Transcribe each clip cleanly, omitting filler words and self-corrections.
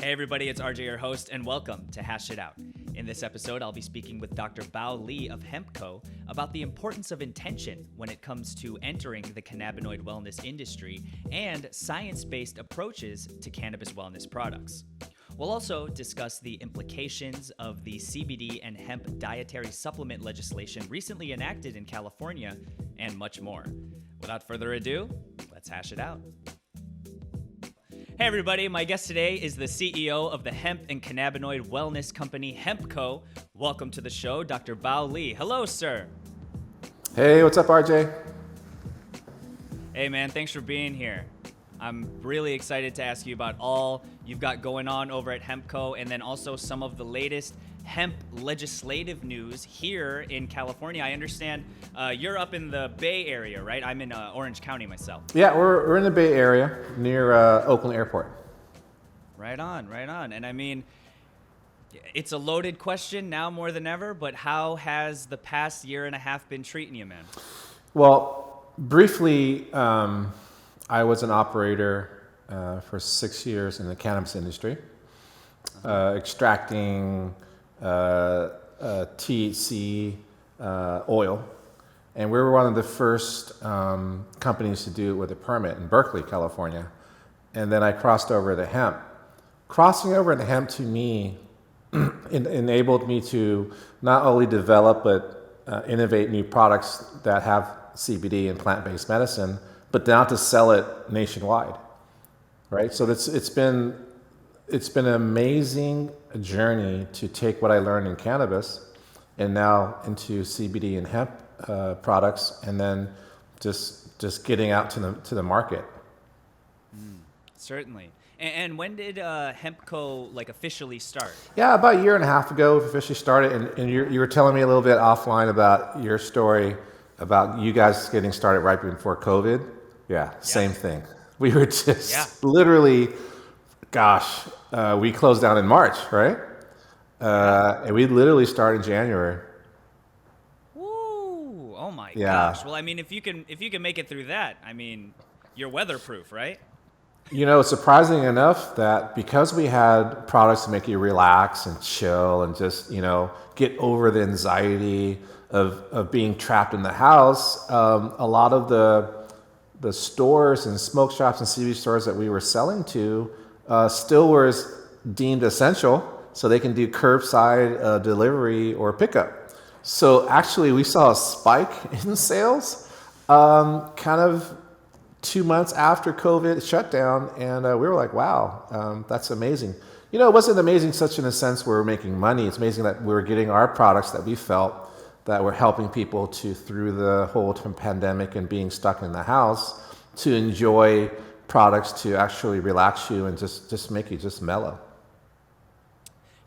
Hey everybody, it's RJ, your host, and welcome to Hash It Out. In this episode, I'll be speaking with Dr. Bao Li of Hempco about the importance of intention when it comes to entering the cannabinoid wellness industry and science-based approaches to cannabis wellness products. We'll also discuss the implications of the CBD and hemp dietary supplement legislation recently enacted in California, and much more. Without further ado, let's hash it out. Hey everybody, my guest today is the CEO of the hemp and cannabinoid wellness company Hempco. Welcome to the show, Dr. Bao Li. Hello, sir. Hey, what's up, RJ? Hey man, thanks for being here. I'm really excited to ask you about all you've got going on over at Hempco, and then also some of the latest hemp legislative news here in California. I understand you're up in the Bay Area, right? I'm in Orange County myself. Yeah, we're in the Bay Area near Oakland Airport. Right on. And I mean, it's a loaded question now more than ever, but how has the past year and a half been treating you, man? Well, briefly, I was an operator for 6 years in the cannabis industry, extracting THC oil. And we were one of the first companies to do it with a permit in Berkeley, California. And then I crossed over to hemp. Crossing over into hemp to me enabled me to not only develop but innovate new products that have CBD and plant-based medicine, but now to sell it nationwide, right? So it's been an amazing journey to take what I learned in cannabis and now into CBD and hemp products, and then just getting out to the market. Certainly. And when did Hempco officially start? Yeah, about a year and a half ago, we officially started. And you were telling me a little bit offline about your story about you guys getting started right before COVID. Yeah, same thing. We were just literally, we closed down in March, right? And we literally started in January. Woo! Oh my gosh. Well, I mean, if you can make it through that, I mean, you're weatherproof, right? You know, surprising enough that because we had products to make you relax and chill and just, get over the anxiety of being trapped in the house, a lot of the stores and smoke shops and CBD stores that we were selling to still were deemed essential, so they can do curbside delivery or pickup. So actually, we saw a spike in sales kind of 2 months after COVID shut down, and we were like, wow, that's amazing. It wasn't amazing such in a sense where we're making money. It's amazing that we were getting our products that we felt that were helping people through the whole pandemic and being stuck in the house, to enjoy products to actually relax you and just make you just mellow.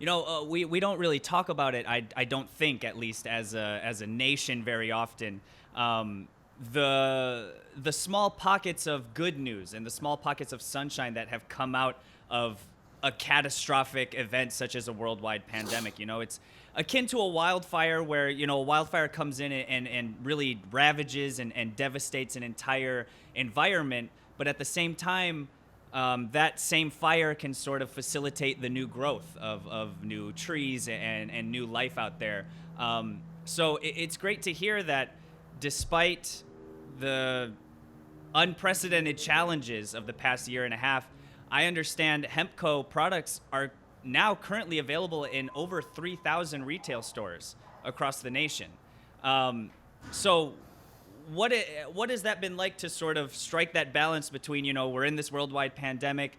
We don't really talk about it, I don't think, at least as a nation very often. The small pockets of good news and the small pockets of sunshine that have come out of a catastrophic event such as a worldwide pandemic. It's akin to a wildfire where, a wildfire comes in and really ravages and devastates an entire environment. But at the same time, that same fire can sort of facilitate the new growth of new trees and new life out there. So it's great to hear that despite the unprecedented challenges of the past year and a half, I understand Hempco products are now currently available in over 3,000 retail stores across the nation. So what has that been like to sort of strike that balance between, we're in this worldwide pandemic,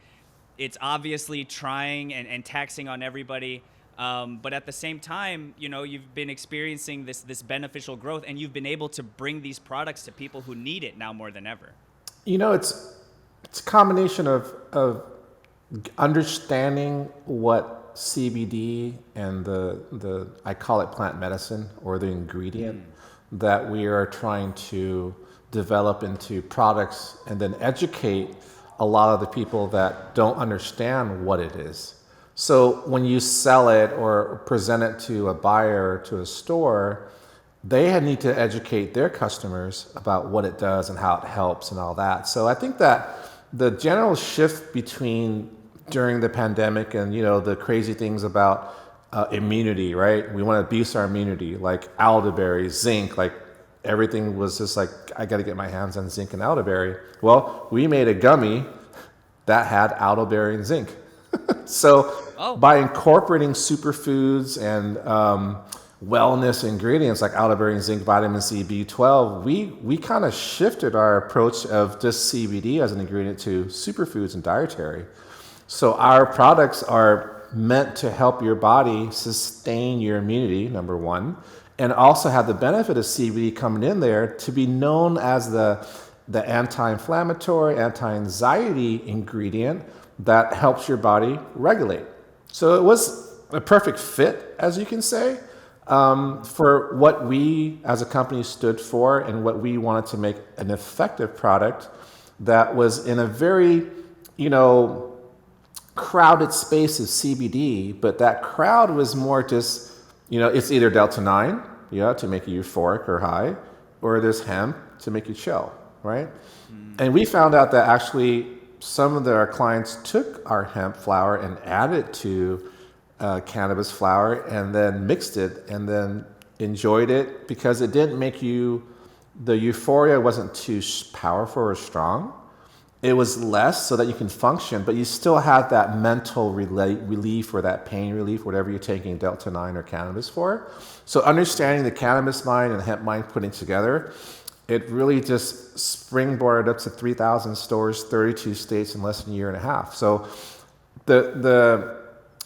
it's obviously trying and taxing on everybody, but at the same time, you've been experiencing this beneficial growth, and you've been able to bring these products to people who need it now more than ever. It's a combination of understanding what CBD and the I call it plant medicine, or the ingredient that we are trying to develop into products, and then educate a lot of the people that don't understand what it is. So when you sell it or present it to a buyer or to a store, they need to educate their customers about what it does and how it helps and all that. So I think that the general shift between during the pandemic and, the crazy things about immunity, right? We want to boost our immunity, like elderberry, zinc, like everything was just like, I got to get my hands on zinc and elderberry. Well, we made a gummy that had elderberry and zinc. So Oh, by incorporating superfoods and wellness ingredients like elderberry and zinc, vitamin C, B12, we kind of shifted our approach of just CBD as an ingredient to superfoods and dietary. So our products are meant to help your body sustain your immunity, number one, and also have the benefit of CBD coming in there to be known as the anti-inflammatory, anti-anxiety ingredient that helps your body regulate. So it was a perfect fit, as you can say, for what we as a company stood for and what we wanted to make an effective product that was in a very, crowded space of CBD, but that crowd was more just, it's either Delta 9, to make you euphoric or high, or there's hemp to make you chill, right? And we found out that actually some of our clients took our hemp flower and added it to cannabis flower and then mixed it and then enjoyed it because it didn't make the euphoria wasn't too powerful or strong. It was less so that you can function, but you still have that mental relief or that pain relief, whatever you're taking Delta 9 or cannabis for. So understanding the cannabis mind and hemp mind putting together, it really just springboarded up to 3,000 stores, 32 states in less than a year and a half. So the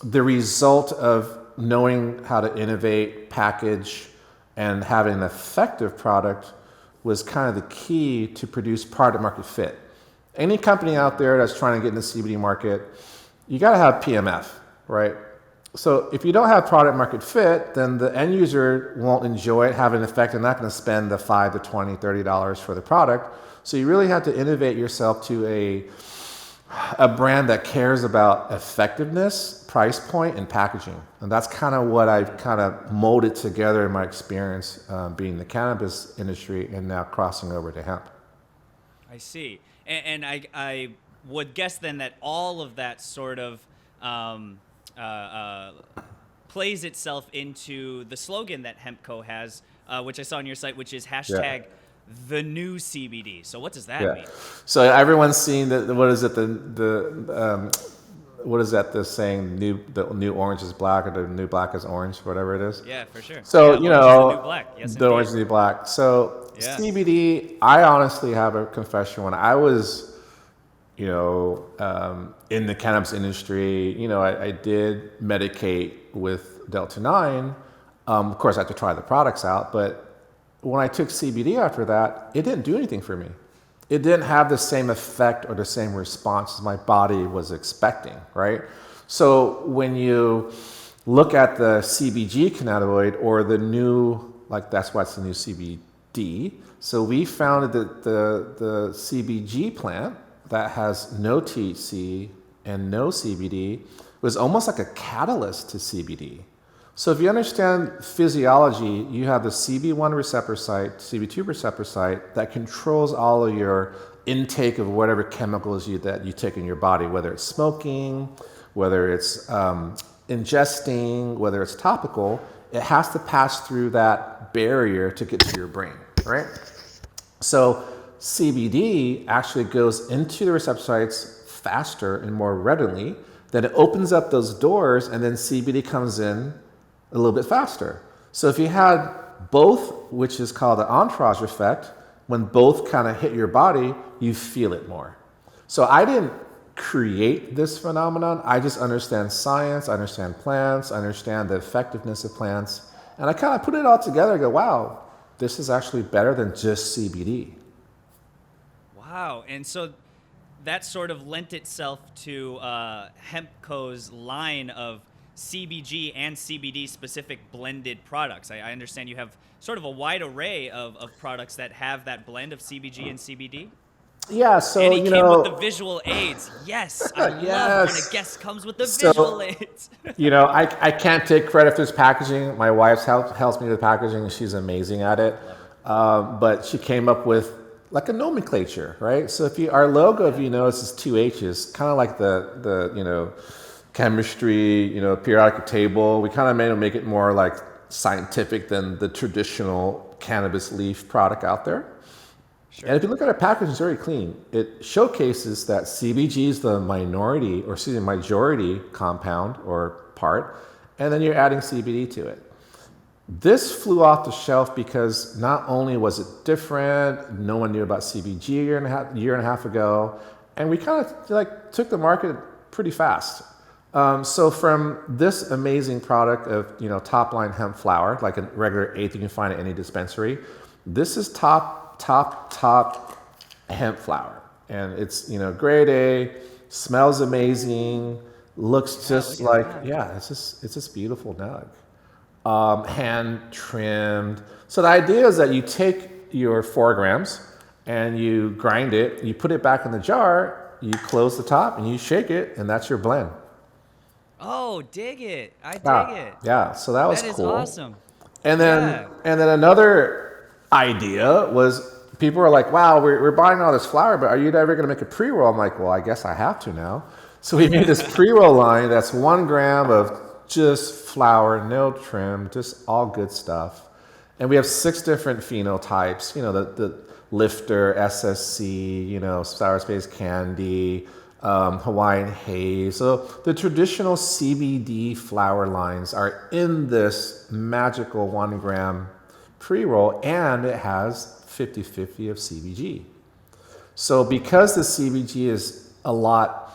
result of knowing how to innovate, package, and having an effective product was kind of the key to produce product market fit. Any company out there that's trying to get in the CBD market, you got to have PMF, right? So if you don't have product market fit, then the end user won't enjoy it, have an effect, and not going to spend the $5 to $20, $30 for the product. So you really have to innovate yourself to a brand that cares about effectiveness, price point, and packaging. And that's kind of what I've kind of molded together in my experience being in the cannabis industry and now crossing over to hemp. I see. And I would guess then that all of that sort of plays itself into the slogan that Hempco has, which I saw on your site, which is hashtag the new CBD. So what does that mean? So everyone's seen what is it? What is that? The saying, the new orange is black, or the new black is orange, whatever it is. Yeah, for sure. So orange is the new black. Yes, the indeed. orange is the new black. So CBD, I honestly have a confession. When I was, in the cannabis industry, I did medicate with Delta 9. Of course, I had to try the products out, but when I took CBD after that, it didn't do anything for me. It didn't have the same effect or the same response as my body was expecting, right? So when you look at the CBG cannabinoid or the new, that's why it's the new CBD. So we found that the CBG plant that has no THC and no CBD was almost like a catalyst to CBD. So if you understand physiology, you have the CB1 receptor site, CB2 receptor site that controls all of your intake of whatever chemicals that you take in your body, whether it's smoking, whether it's ingesting, whether it's topical. It has to pass through that barrier to get to your brain, right? So CBD actually goes into the receptor sites faster and more readily. Then it opens up those doors, and then CBD comes in a little bit faster. So if you had both, which is called the entourage effect, when both kind of hit your body, you feel it more. So I didn't create this phenomenon. I just understand science, I understand plants, I understand the effectiveness of plants. And I kind of put it all together and go, wow, this is actually better than just CBD. Wow. And so that sort of lent itself to Hempco's line of CBG and CBD specific blended products. I understand you have sort of a wide array of products that have that blend of CBG and CBD. Yeah, so and he came with the visual aids. Yes, I love when a guest comes with the visual aids. I can't take credit for this packaging. My wife helps me with packaging, and she's amazing at it. But she came up with like a nomenclature, right? So if our logo, if you notice, is two H's, kind of like the chemistry, periodic table. We kind of make it more like scientific than the traditional cannabis leaf product out there. Sure. And if you look at our package, it's very clean. It showcases that CBG is the majority compound or part, and then you're adding CBD to it. This flew off the shelf because not only was it different, no one knew about CBG a year and a half ago, and we kind of like took the market pretty fast. So from this amazing product of top line hemp flower, like a regular eighth you can find at any dispensary, this is top hemp flower, and it's grade A, smells amazing, looks just like it's this beautiful nug, hand trimmed. So the idea is that you take your 4 grams and you grind it, you put it back in the jar, you close the top and you shake it, and that's your blend. Oh, dig it! I dig it. Yeah, so that was That is cool. awesome. And then another idea was people were like, wow, we're buying all this flour, but are you ever going to make a pre-roll? I'm like, well, I guess I have to now. So we made this pre-roll line that's 1 gram of just flour, no trim, just all good stuff. And we have 6 different phenotypes, the lifter, SSC, sour space candy, Hawaiian haze. So the traditional CBD flower lines are in this magical 1 gram pre-roll, and it has 50-50 of CBG. So because the CBG is a lot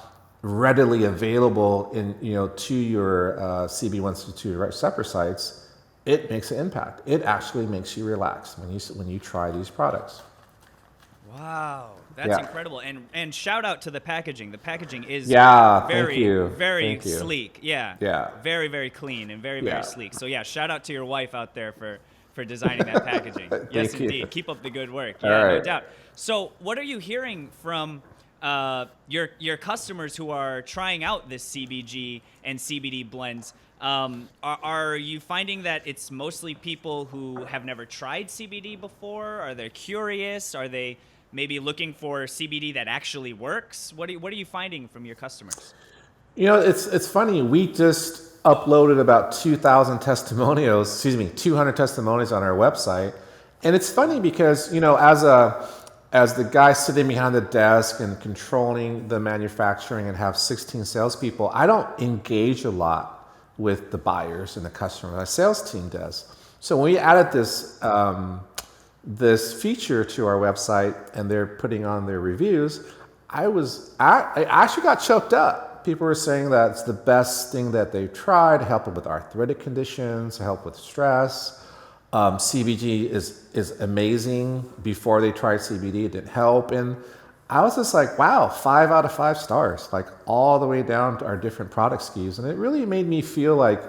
readily available to your CB162 receptor sites, it makes an impact. It actually makes you relax when you try these products. Wow, that's incredible. And shout out to the packaging. The packaging is very sleek. Yeah. Very, very clean and very, very sleek. So shout out to your wife out there for designing that packaging. Yes, indeed. Keep up the good work. Yeah, no doubt. So what are you hearing from your customers who are trying out this CBG and CBD blends? Are you finding that it's mostly people who have never tried CBD before? Are they curious? Are they maybe looking for CBD that actually works? What are you finding from your customers? It's funny. We just uploaded about 200 testimonials on our website. And it's funny because, as the guy sitting behind the desk and controlling the manufacturing and have 16 salespeople, I don't engage a lot with the buyers and the customer. My sales team does. So when we added this feature to our website and they're putting on their reviews, I actually got choked up. People were saying that it's the best thing that they've tried to help with arthritic conditions, to help with stress. CBG is amazing. Before they tried CBD, it didn't help. And I was just like, wow, 5 out of 5 stars, like all the way down to our different product SKUs. And it really made me feel like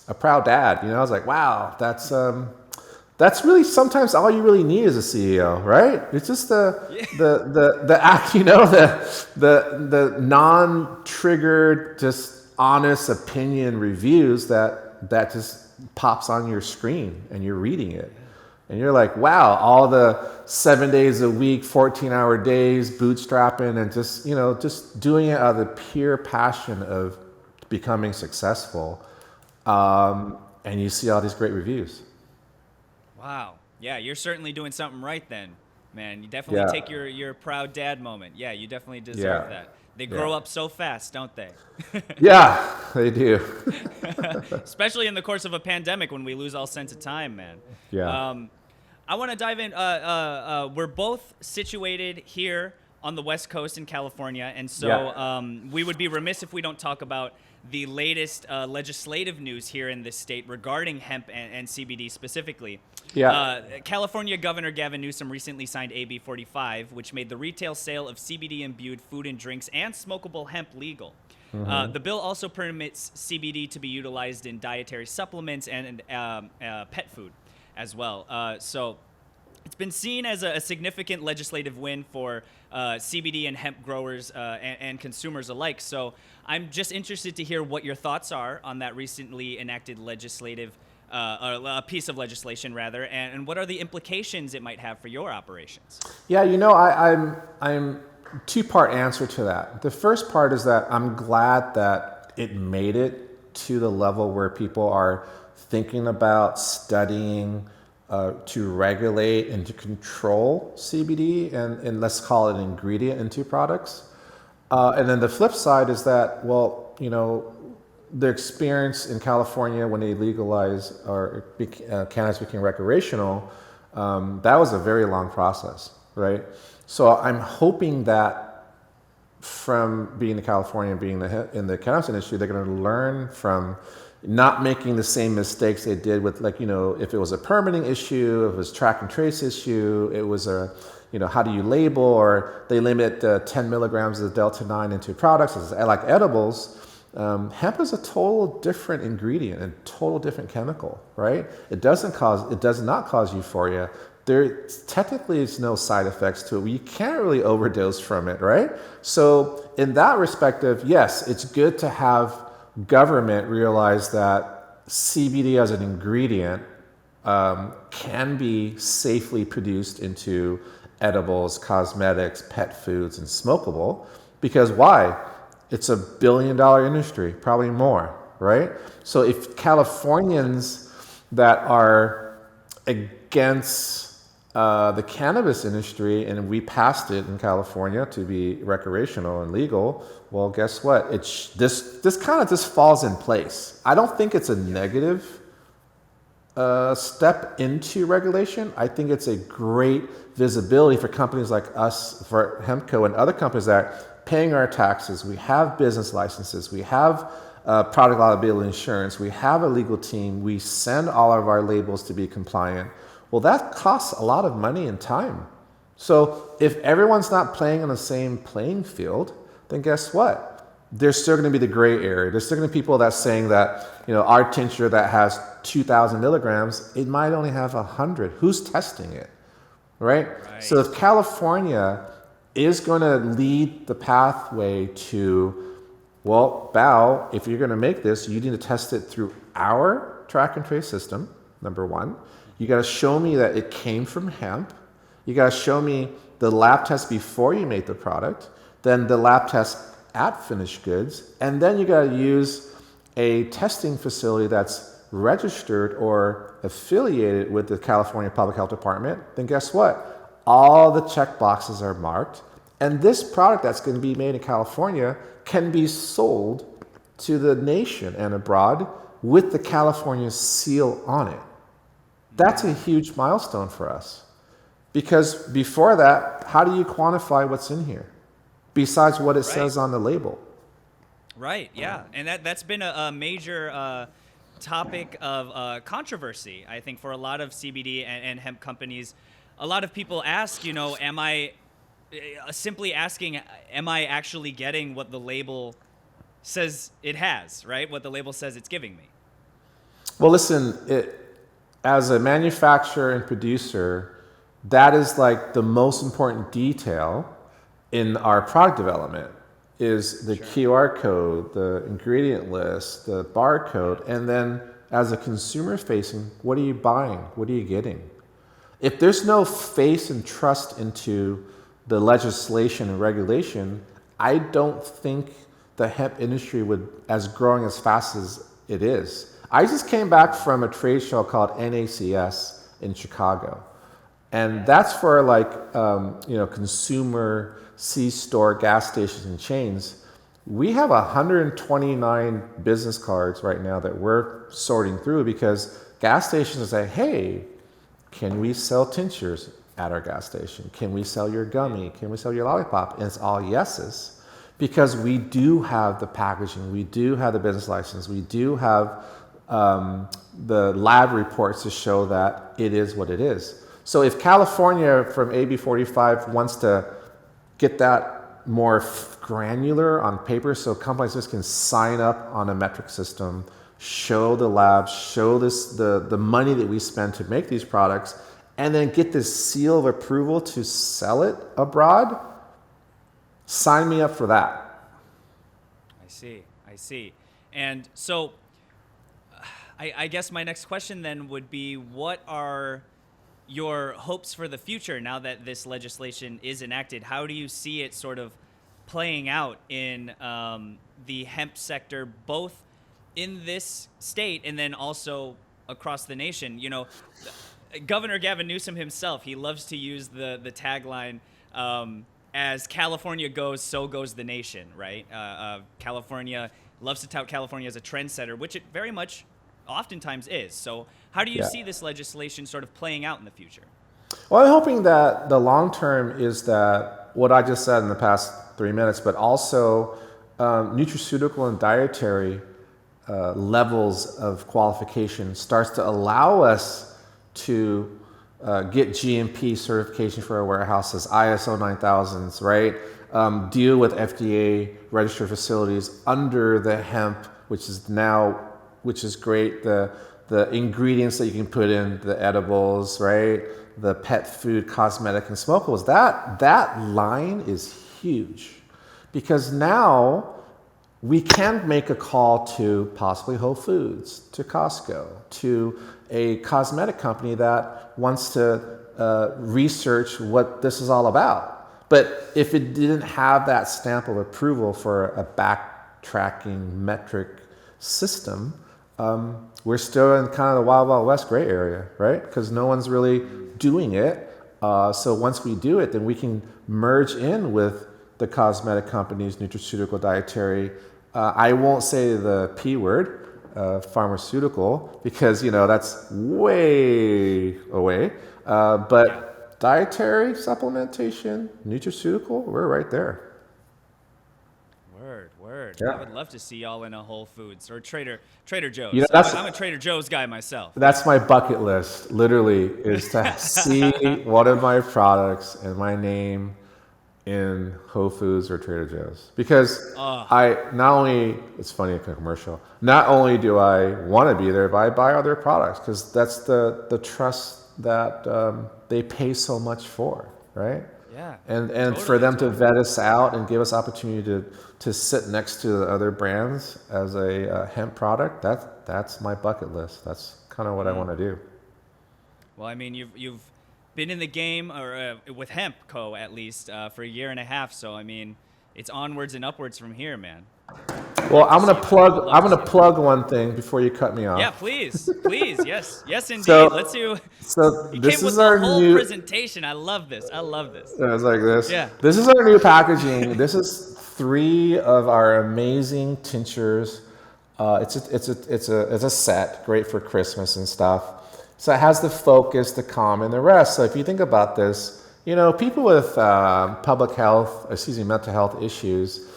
a proud dad. I was like, wow, that's really sometimes all you really need as a CEO, right? It's just the act, the non-triggered, just honest opinion reviews that just pops on your screen and you're reading it. And you're like, wow, all the 7 days a week, 14-hour days, bootstrapping and just doing it out of the pure passion of becoming successful. And you see all these great reviews. Wow. Yeah, you're certainly doing something right then, man. You definitely take your proud dad moment. Yeah, you definitely deserve that. They grow up so fast, don't they? Yeah, they do. Especially in the course of a pandemic when we lose all sense of time, man. Yeah. I want to dive in. We're both situated here on the West Coast in California, and so we would be remiss if we don't talk about the latest legislative news here in this state regarding hemp and CBD specifically. California Governor Gavin Newsom recently signed AB 45, which made the retail sale of CBD-imbued food and drinks and smokable hemp legal. The bill also permits CBD to be utilized in dietary supplements and pet food as well. So it's been seen as a significant legislative win for CBD and hemp growers and consumers alike. So I'm just interested to hear what your thoughts are on that recently enacted legislative or a piece of legislation rather, and what are the implications it might have for your operations? Yeah, I'm two-part answer to that. The first part is that I'm glad that it made it to the level where people are thinking about studying to regulate and to control CBD and let's call it an ingredient into products. And then the flip side is that, well, the experience in California when they legalized or cannabis became recreational, that was a very long process, right? So I'm hoping that from being in California and being in the cannabis industry, they're going to learn from not making the same mistakes they did with, like, if it was a permitting issue, if it was track and trace issue, it was how do you label, or they limit 10 milligrams of Delta-9 into products like edibles. Hemp is a total different ingredient and total different chemical, right? It does not cause euphoria. There technically is no side effects to it. You can't really overdose from it, right? So in that perspective, yes, it's good to have government realize that CBD as an ingredient can be safely produced into edibles, cosmetics, pet foods, and smokable. Because why? It's a $1 billion industry, probably more, right? So if Californians that are against the cannabis industry, and we passed it in California to be recreational and legal, well, guess what? This kind of just falls in place. I don't think it's a negative step into regulation. I think it's a great visibility for companies like us, for Hempco and other companies that are paying our taxes. We have business licenses. We have product liability insurance. We have a legal team. We send all of our labels to be compliant. Well, that costs a lot of money and time. So if everyone's not playing on the same playing field, then guess what? There's still going to be the gray area. There's still going to be people that's saying that, our tincture that has 2,000 milligrams, it might only have 100. Who's testing it, right? So if California is going to lead the pathway to, well, Bao, if you're going to make this, you need to test it through our track and trace system, number one. You got to show me that it came from hemp. You got to show me the lab test before you made the product, then the lab test at finished goods, and then you got to use a testing facility that's registered or affiliated with the California Public Health Department. Then guess what? All the check boxes are marked, and this product that's going to be made in California can be sold to the nation and abroad with the California seal on it. That's a huge milestone for us, because before that, how do you quantify what's in here besides what it says on the label? Right. Yeah, and that's been a major topic of controversy, I think, for a lot of CBD and hemp companies. A lot of people ask, am I simply asking, am I actually getting what the label says it has, right? What the label says it's giving me. Well, listen, as a manufacturer and producer, that is like the most important detail in our product development is the QR code, the ingredient list, the barcode, and then as a consumer facing, what are you buying? What are you getting? If there's no faith and trust into the legislation and regulation, I don't think the hemp industry would as growing as fast as it is. I just came back from a trade show called NACS in Chicago. And that's for consumer C-store gas stations and chains. We have 129 business cards right now that we're sorting through because gas stations say, hey, can we sell tinctures at our gas station? Can we sell your gummy? Can we sell your lollipop? And it's all yeses, because we do have the packaging, we do have the business license, we do have the lab reports to show that it is what it is. So if California from AB 45 wants to get that more granular on paper so companies just can sign up on a metric system, show the lab, show the money that we spend to make these products, and then get this seal of approval to sell it abroad, sign me up for that. I see. And so I guess my next question then would be, what are your hopes for the future now that this legislation is enacted? How do you see it sort of playing out in the hemp sector, both in this state and then also across the nation? You know, Governor Gavin Newsom himself, he loves to use the tagline, as California goes, so goes the nation, right? California loves to tout California as a trendsetter, which it very much oftentimes is. So how do you see this legislation sort of playing out in the future? Well, I'm hoping that the long term is that what I just said in the past 3 minutes, but also nutraceutical and dietary levels of qualification starts to allow us to get GMP certification for our warehouses, ISO 9000s, right? Deal with FDA registered facilities under the hemp, which is great. The ingredients that you can put in the edibles, right? The pet food, cosmetic, and smokables. That line is huge, because now we can make a call to possibly Whole Foods, to Costco, to a cosmetic company that wants to research what this is all about. But if it didn't have that stamp of approval for a backtracking metric system, we're still in kind of the wild, wild west gray area, right? Because no one's really doing it. So once we do it, then we can merge in with the cosmetic companies, nutraceutical, dietary. I won't say the P word, pharmaceutical, because that's way away. But dietary, supplementation, nutraceutical, we're right there. Word. Yeah. I would love to see y'all in a Whole Foods or Trader Joe's. I'm a Trader Joe's guy myself. That's my bucket list, literally, is to see one of my products and my name in Whole Foods or Trader Joe's. Because it's funny, a commercial, not only do I want to be there, but I buy other products, because that's the trust that they pay so much for, right? Yeah. And Totally, for them to vet us out and give us opportunity to sit next to the other brands as a hemp product, that's my bucket list. That's kind of what I want to do. Well, I mean, you've been in the game, or with Hempco at least, for a year and a half. So I mean, it's onwards and upwards from here, man. Well, I'm gonna plug one thing before you cut me off. Yeah, please, yes, indeed. Let's do. So You this came with is the our whole new presentation. I love this. It's like this. Yeah. This is our new packaging. This is 3 of our amazing tinctures. It's a set, great for Christmas and stuff. So it has the focus, the calm, and the rest. So if you think about this, people with mental health issues,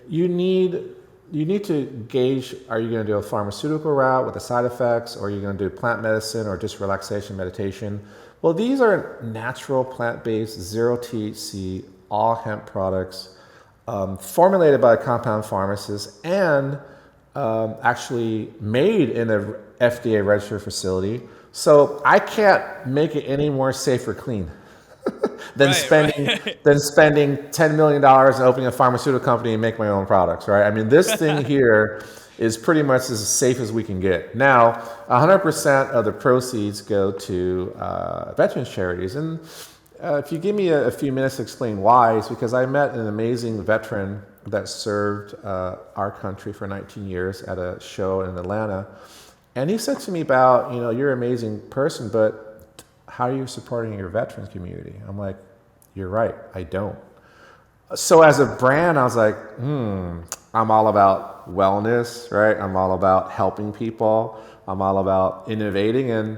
you need to gauge, are you going to do a pharmaceutical route with the side effects, or are you going to do plant medicine or just relaxation meditation? Well, these are natural, plant-based, zero THC, all hemp products, formulated by a compound pharmacist and actually made in a FDA registered facility. So I can't make it any more safe or clean than spending $10 million and opening a pharmaceutical company and make my own products, right? I mean, this thing here is pretty much as safe as we can get. Now, 100% of the proceeds go to veterans charities. And if you give me a few minutes to explain why, it's because I met an amazing veteran that served our country for 19 years at a show in Atlanta. And he said to me about, you're an amazing person, but how are you supporting your veterans community? I'm like, you're right, I don't. So as a brand, I was like, I'm all about wellness, right? I'm all about helping people. I'm all about innovating. And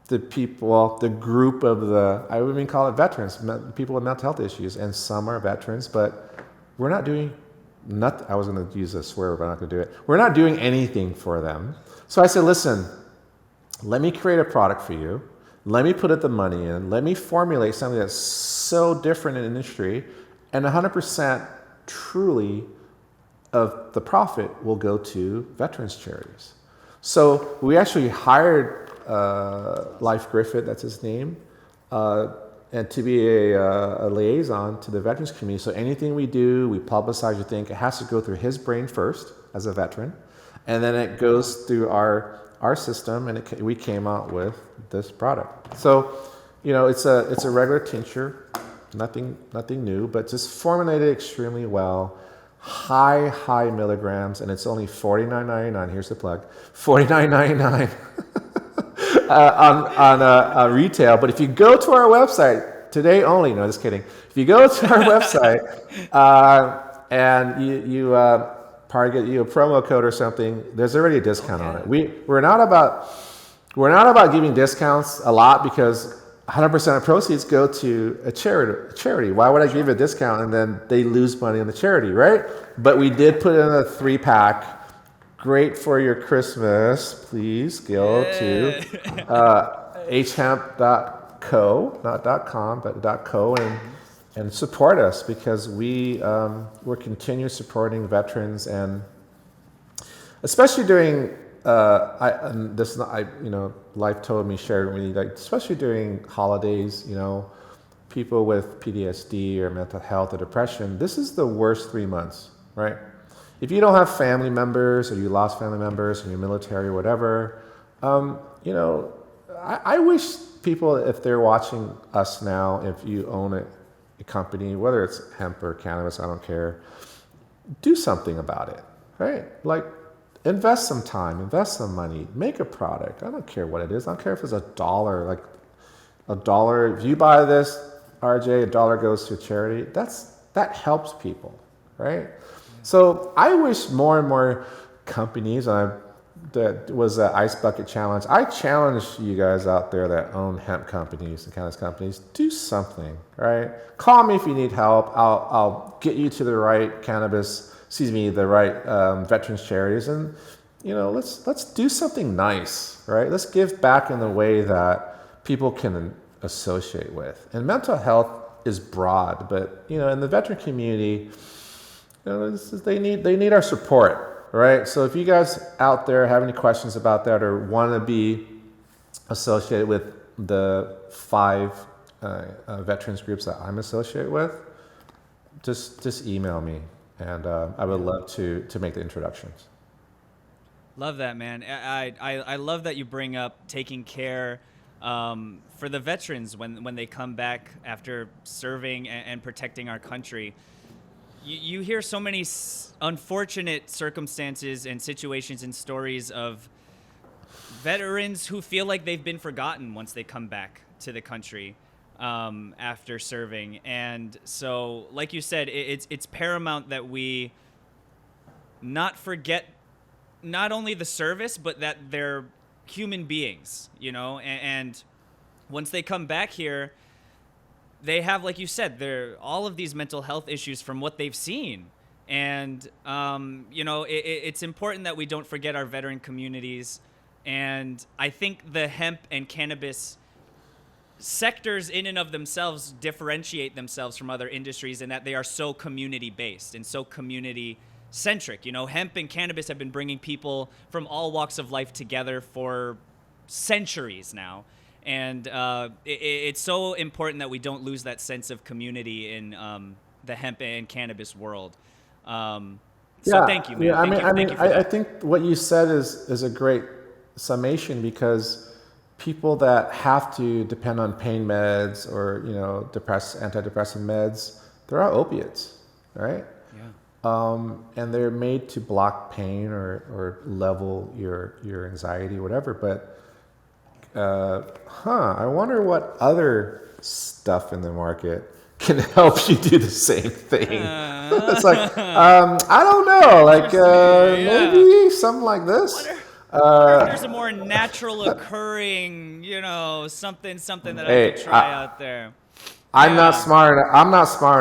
the people, the group of I would even call it veterans, people with mental health issues. And some are veterans, but we're not doing nothing. I was going to use a swear, but I'm not going to do it. We're not doing anything for them. So I said, listen, let me create a product for you. Let me put the money in. Let me formulate something that's so different in the industry, and 100% truly of the profit will go to veterans charities. So we actually hired Life Griffith, that's his name, and to be a liaison to the veterans community. So anything we do, we publicize, you think, it has to go through his brain first as a veteran. and then it goes through our system, and we came out with this product. So, it's a regular tincture, nothing new, but just formulated extremely well, high milligrams, and it's only $49.99. Here's the plug, $49.99 on retail. But if you go to our website today only, no, just kidding. If you go to our website and you probably get a promo code or something, there's already a discount on it. We're not about giving discounts a lot because 100% of proceeds go to a charity. Why would I give a discount and then they lose money on the charity, right? But we did put in a 3-pack. Great for your Christmas. Please go to hhemp.co, not .com, but .co, and support us, because we're continuing supporting veterans, and especially during life told me, shared with me, like especially during holidays, people with PTSD or mental health or depression, this is the worst 3 months, right? If you don't have family members, or you lost family members in your military or whatever, I wish people, if they're watching us now, if you own a company, whether it's hemp or cannabis, I don't care, do something about it, right? Like, invest some time, invest some money, make a product. I don't care what it is. I don't care if it's $1, like $1. If you buy this, RJ, $1 goes to a charity. That helps people, right? So I wish more and more companies, that was an Ice Bucket Challenge. I challenge you guys out there that own hemp companies and cannabis companies, do something, right? Call me if you need help. I'll get you to the right the right veterans charities, and let's do something nice, right? Let's give back in the way that people can associate with. And mental health is broad, but in the veteran community, they need our support, right? So if you guys out there have any questions about that or want to be associated with the 5 veterans groups that I'm associated with, just email me, and I would love to make the introductions. Love that, man. I love that you bring up taking care for the veterans when they come back after serving and protecting our country. You hear so many unfortunate circumstances and situations and stories of veterans who feel like they've been forgotten once they come back to the country after serving. And so, like you said, it's paramount that we not forget not only the service, but that they're human beings, and once they come back here, they have, like you said, all of these mental health issues from what they've seen. And, it's important that we don't forget our veteran communities. And I think the hemp and cannabis sectors in and of themselves differentiate themselves from other industries in that they are so community-based and so community-centric. Hemp and cannabis have been bringing people from all walks of life together for centuries now. And it's so important that we don't lose that sense of community in the hemp and cannabis world. Thank you, man. I think what you said is a great summation, because people that have to depend on pain meds or antidepressant meds, they're all opiates, right? Yeah. And they're made to block pain or level your anxiety or whatever, but I wonder what other stuff in the market can help you do the same thing. It's like, I don't know, like maybe something like this. There's a more natural occurring, something that I could try out there. I'm not smart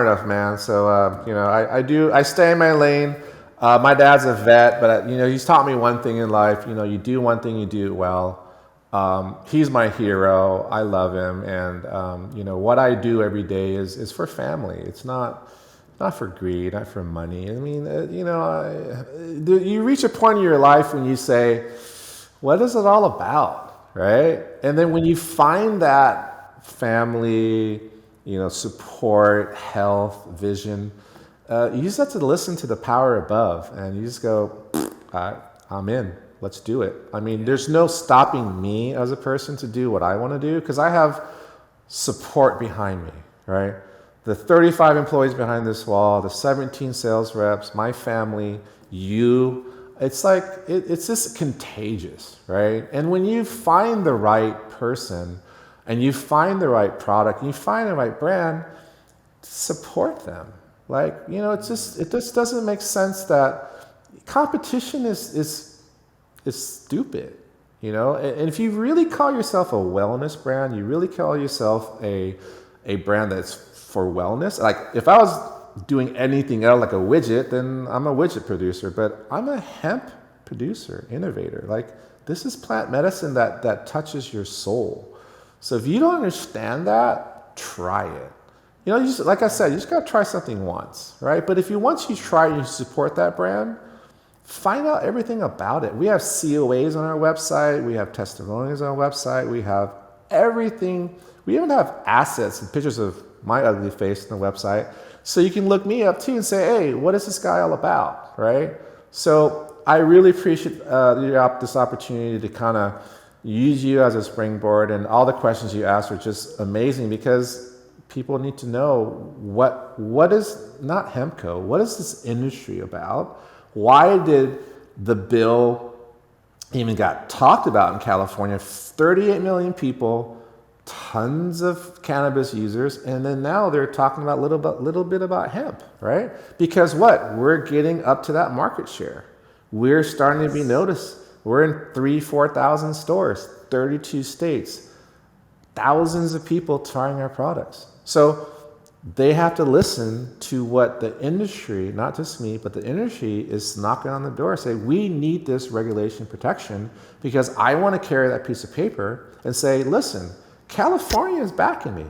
enough, man. So, I stay in my lane. My dad's a vet, but he's taught me one thing in life. You do one thing, you do it well. He's my hero. I love him, and what I do every day is for family. It's not for greed, not for money. I mean, you reach a point in your life when you say, "What is it all about?" Right? And then when you find that family, support, health, vision, you just have to listen to the power above, and you just go, I'm in. Let's do it. I mean, there's no stopping me as a person to do what I want to do because I have support behind me, right? The 35 employees behind this wall, the 17 sales reps, my family, you. It's like, it's just contagious, right? And when you find the right person and you find the right product, and you find the right brand, support them. Like, it just doesn't make sense that competition is stupid, And if you really call yourself a wellness brand, you really call yourself a brand that's for wellness. Like if I was doing anything else like a widget, then I'm a widget producer, but I'm a hemp producer, innovator. Like this is plant medicine that touches your soul. So if you don't understand that, try it. You just, like I said, you just got to try something once, right? But once you try and you support that brand, find out everything about it. We have COAs on our website. We have testimonials on our website. We have everything. We even have assets and pictures of my ugly face on the website. So you can look me up too and say, hey, what is this guy all about, right? So I really appreciate this opportunity to kind of use you as a springboard. And all the questions you asked are just amazing because people need to know what is not Hempco, what is this industry about? Why did the bill even got talked about in California? 38 million people, tons of cannabis users, and then now they're talking about little bit about hemp, right? Because we're getting up to that market share. We're starting to be noticed. We're in 3,000-4,000 stores, 32 states, thousands of people trying our products. So they have to listen to what the industry, not just me, but the industry is knocking on the door, say, we need this regulation protection because I want to carry that piece of paper and say, listen, California is backing me,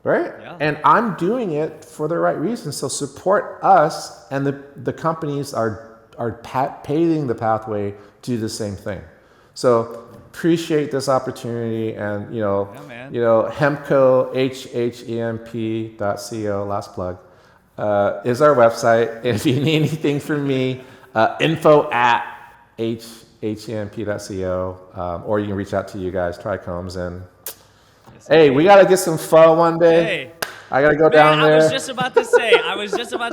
right? Yeah. And I'm doing it for the right reasons. So support us, and the companies are paving the pathway to do the same thing. So appreciate this opportunity, and Hempco, Hhemp.co, last plug, is our website. And if you need anything from me, info@hhemp.co, or you can reach out to you guys, TRICHOMES, and hey, we gotta get some pho one day. Hey. I gotta go down there. I was just about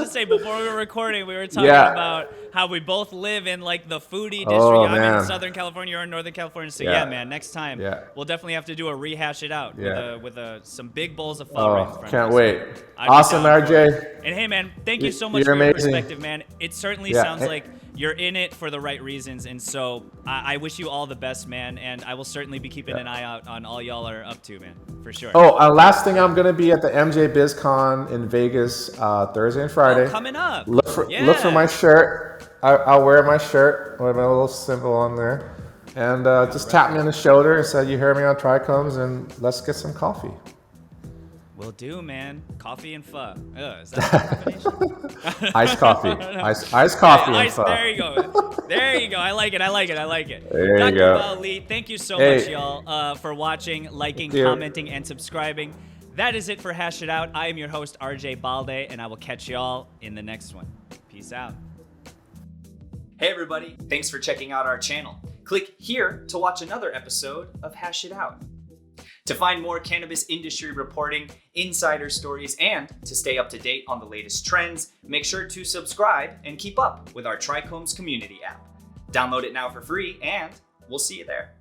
to say before we were recording, we were talking about how we both live in like the foodie district. I'm in Southern California, you're in Northern California. So yeah, man, next time we'll definitely have to do a rehash it out with some big bowls of pho right in front of us. Can't wait. Awesome, RJ. And hey, man, thank you so much for your perspective, man. It certainly sounds like you're in it for the right reasons, and so I wish you all the best, man, and I will certainly be keeping an eye out on all y'all are up to, man, for sure. Last thing, I'm going to be at the MJ BizCon in Vegas Thursday and Friday. Coming up. Look for my shirt. I'll wear my shirt with my little symbol on there, and just tap me on the shoulder and say, you heard me on TRICHOMES, and let's get some coffee. Will do, man. Coffee and pho. Is that a combination? Iced coffee. Iced coffee and pho. There you go. There you go. I like it. There Dr. you go. Bali, thank you so much, y'all, for watching, liking, commenting, and subscribing. That is it for Hash It Out. I am your host, RJ Balde, and I will catch y'all in the next one. Peace out. Hey, everybody. Thanks for checking out our channel. Click here to watch another episode of Hash It Out. To find more cannabis industry reporting, insider stories, and to stay up to date on the latest trends, make sure to subscribe and keep up with our TRICHOMES community app. Download it now for free, and we'll see you there.